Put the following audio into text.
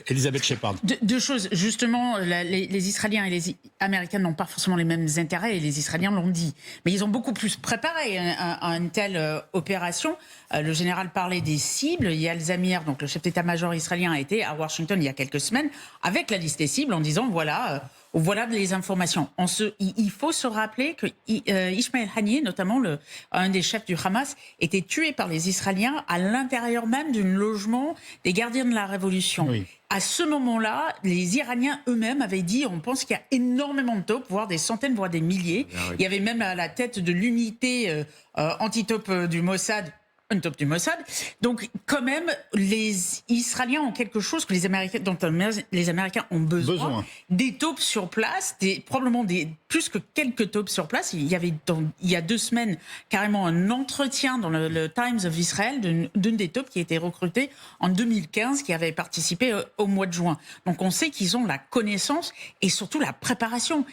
Elisabeth Shepard. Deux choses. Justement, les Israéliens et les Américains n'ont pas forcément les mêmes intérêts, et les Israéliens l'ont dit. Mais ils ont beaucoup plus préparé à une telle opération. Le général parlait des cibles. Eyal Zamir, donc le chef d'état-major israélien, a été à Washington il y a quelques semaines avec la liste des cibles en disant voilà les informations. Il faut se rappeler que Ismaël Haniyeh, notamment un des chefs du Hamas, était tué par les Israéliens à l'intérieur même d'un logement des gardiens de la Révolution. Oui. À ce moment-là, les Iraniens eux-mêmes avaient dit on pense qu'il y a énormément de taupes, voire des centaines, voire des milliers. Il y avait même à la tête de l'unité anti-taupe du Mossad, une taupe du Mossad. Donc, quand même, les Israéliens ont quelque chose que dont les Américains ont besoin. Des taupes sur place, probablement plus que quelques taupes sur place. Il y a 2 semaines, carrément un entretien dans le Times of Israel d'une des taupes qui a été recrutée en 2015, qui avait participé au mois de juin. Donc, on sait qu'ils ont la connaissance et surtout la préparation.